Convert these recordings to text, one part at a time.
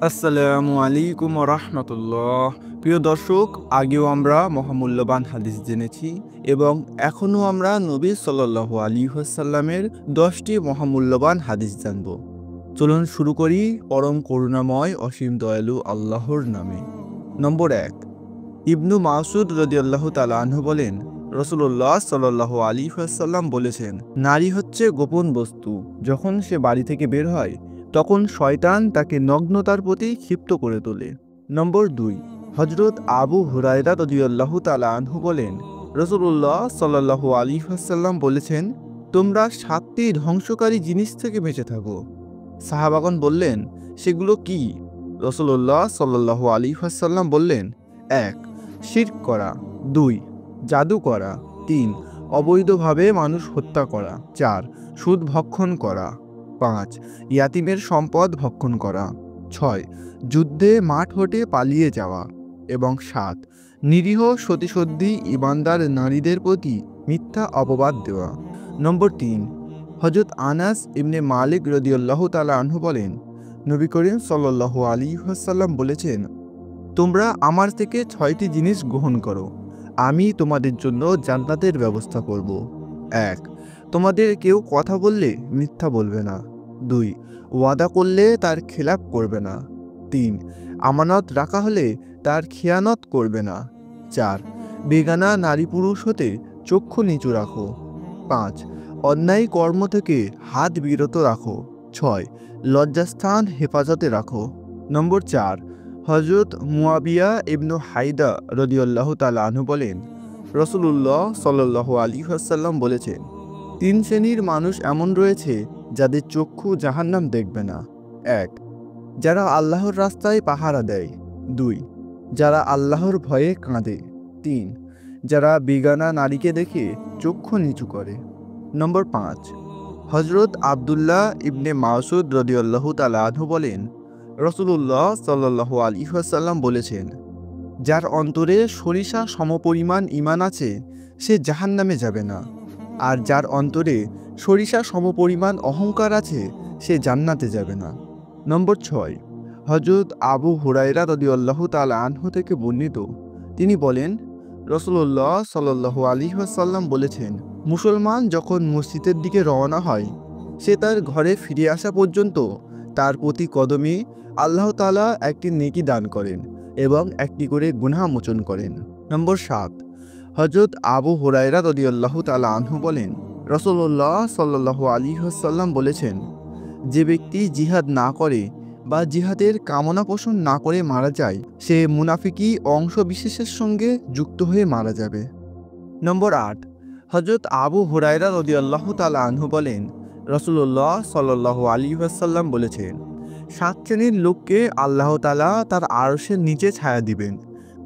আসসালামু আলাইকুম রাহমাতুল্লাহ। প্রিয় দর্শক, আগেও আমরা মহামূল্যবান হাদিস জেনেছি এবং এখনও আমরা নবী সাল্লাল্লাহু আলাইহি ওয়াসাল্লামের 10টি মহামূল্যবান হাদিস জানব। চলুন শুরু করি পরম করুণাময় অসীম দয়ালু আল্লাহর নামে। নম্বর 1, ইবনু মাসউদ রাদিয়াল্লাহু তাআলা আনহু বলেন, রাসূলুল্লাহ সাল্লাল্লাহু আলাইহি ওয়াসাল্লাম বলেছেন, নারী হচ্ছে গোপন বস্তু। যখন সে বাড়ি থেকে বের হয় তখন শয়তান তাকে নগ্নতার প্রতি ক্ষিপ্ত করে তোলে। নম্বর 2, হযরত আবু হুরায়রা রাদিয়াল্লাহু তাআলা আনহু বলেন, রাসূলুল্লাহ সাল্লাল্লাহু আলাইহি ওয়াসাল্লাম বলেছেন, তোমরা 7টি ধ্বংসকারী জিনিস থেকে বেঁচে থাকো। সাহাবাগণ বললেন, সেগুলো কি? রাসূলুল্লাহ সাল্লাল্লাহু আলাইহি ওয়াসাল্লাম বললেন, 1, শিরক করা, 2, জাদু করা, 3, অবৈধভাবে মানুষ হত্যা করা, 4, সুদ ভক্ষণ করা, 5, ইয়াতিমের সম্পদ ভক্ষণ করা, 6, যুদ্ধে মাঠ হতে পালিয়ে যাওয়া এবং 7, নিরীহ সতীসদ্ধি ঈমানদার নারীদের প্রতি মিথ্যা অপবাদ দেওয়া। নম্বর 3, হযরত আনাস ইবনে মালিক রাদিয়াল্লাহু তাআলা আনহু বলেন, নবী করিম সাল্লাল্লাহু আলাইহি ওয়াসাল্লাম বলেছেন, তোমরা আমার থেকে 6টি জিনিস গ্রহণ করো, আমি তোমাদের জন্য জান্নাতের ব্যবস্থা করব। 1, তোমাদের কেউ কথা বললে মিথ্যা বলবে না। 2, ওয়াদা করলে তার খেলাপ করবে না। 3, আমানত রাখা হলে তার খেয়ানত করবে না। 4, বেগানা নারী পুরুষ হতে চক্ষু নিচু রাখো। 5, অন্যায় কর্ম থেকে হাত বিরত রাখো। 6, লজ্জাস্থান হেফাজতে রাখো। নম্বর 4, হযরত মুয়াবিয়া ইবনু হাইদা রাদিয়াল্লাহু তাআলা আনহু বলেন, রাসূলুল্লাহ সাল্লাল্লাহু আলাইহি ওয়াসাল্লাম বলেছেন, 3 শ্রেণীর মানুষ এমন রয়েছে যাদের চক্ষু জাহান্নাম দেখবে না। 1, যারা আল্লাহর রাস্তায় পাহারা দেয়। 2, যারা আল্লাহর ভয়ে কাঁদে। 3, যারা বেগানা নারীকে দেখে চক্ষু নিচু করে। নম্বর 5, হযরত আব্দুল্লাহ ইবনে মাসউদ রাদিয়াল্লাহু তাআলা আনহু বলেন, রাসূলুল্লাহ সাল্লাল্লাহু আলাইহি ওয়াসাল্লাম বলেছেন, যার অন্তরে সরিষা সমপরিমাণ ঈমান আছে সে জাহান্নামে যাবে না, আর যার অন্তরে সরিষা সমপরিমাণ অহংকার আছে সে জান্নাতে যাবে না। নম্বর 6, হযরত আবু হুরায়রা রাদিয়াল্লাহু তাআলা আনহু থেকে বর্ণিত, তিনি বলেন, রাসূলুল্লাহ সাল্লাল্লাহু আলাইহি ওয়াসাল্লাম বলেছেন, মুসলমান যখন মসজিদের দিকে রওনা হয় সে তার ঘরে ফিরে আসা পর্যন্ত তার প্রতি কদমে আল্লাহ তাআলা একটি নেকি দান করেন এবং একটি করে গুনাহ মোচন করেন। নম্বর 7, হযরত আবু হুরায়রা রাদিয়াল্লাহু তাআলা আনহু বলেন, রাসূলুল্লাহ সাল্লাল্লাহু আলাইহি ওয়াসাল্লাম বলেছেন, যে ব্যক্তি জিহাদ না করে বা জিহাদের কামনা পোষণ না করে মারা যায় সে মুনাফিকি অংশ বিশেষের সঙ্গে যুক্ত হয়ে মারা যাবে। নম্বর 8, হযরত আবু হুরায়রা রাদিয়াল্লাহু তাআলা আনহু বলেন, রাসূলুল্লাহ সাল্লাল্লাহু আলাইহি ওয়াসাল্লাম বলেছেন, 7 শ্রেণীর লোককে আল্লাহ তাআলা তার আরশের নিচে ছায়া দিবেন,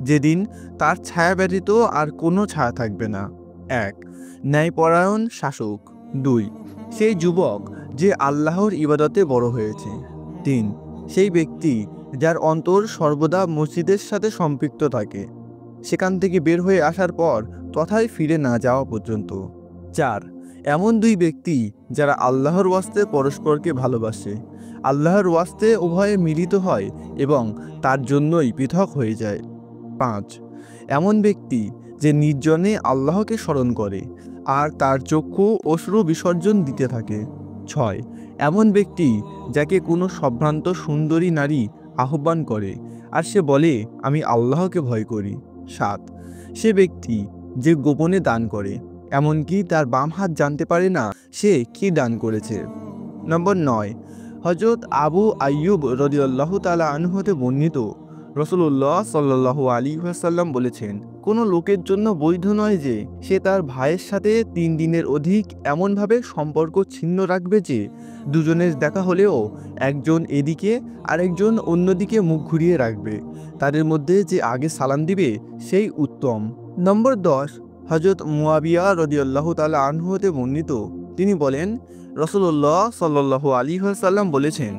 যেদিন তার ছায়া ব্যতীত আর কোনো ছায়া থাকবে না। 1, ন্যায়পরায়ণ শাসক। 2, সেই যুবক যে আল্লাহর ইবাদতে বড় হয়েছে। 3, সেই ব্যক্তি যার অন্তর সর্বদা মসজিদের সাথে সম্পৃক্ত থাকে, সেখান থেকে বের হয়ে আসার পর তথায় ফিরে না যাওয়া পর্যন্ত। 4, এমন 2 ব্যক্তি যারা আল্লাহর ওয়াস্তে পরস্পরকে ভালোবাসে, আল্লাহর ওয়াস্তে উভয়ে মিলিত হয় এবং তার জন্যই পৃথক হয়ে যায়। 5, এমন ব্যক্তি যে নির্জনে আল্লাহকে স্মরণ করে আর তার চক্ষু অশ্রু বিসর্জন দিতে থাকে। 6, এমন ব্যক্তি যাকে কোনো সম্ভ্রান্ত সুন্দরী নারী আহ্বান করে আর সে বলে, আমি আল্লাহকে ভয় করি। 7, সে ব্যক্তি যে গোপনে দান করে, এমনকি তার বাম হাত জানতে পারে না সে কি দান করেছে। নম্বর 9, হযরত আবু আইয়ুব রাদিয়াল্লাহু তাআলা আনহু হতে বর্ণিত, রাসূলুল্লাহ সাল্লাল্লাহু আলাইহি ওয়াসাল্লাম বলেছেন, কোনো লোকের জন্য বৈধ নয় যে সে তার ভাইয়ের সাথে 3 দিনের অধিক এমনভাবে সম্পর্ক ছিন্ন রাখবে যে দুজনের দেখা হলেও একজন এদিকে আরেকজন অন্যদিকে মুখ ঘুরিয়ে রাখবে, তাদের মধ্যে যে আগে সালাম দিবে সেই উত্তম। নম্বর 10, হযরত মুয়াবিয়া রাদিয়াল্লাহু তাআলা আনহু হতে বর্ণিত, তিনি বলেন, রাসূলুল্লাহ সাল্লাল্লাহু আলাইহি ওয়াসাল্লাম বলেছেন,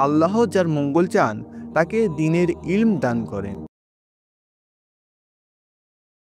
আল্লাহ যার মঙ্গল চান তাকে দ্বীনের ইলম দান করেন।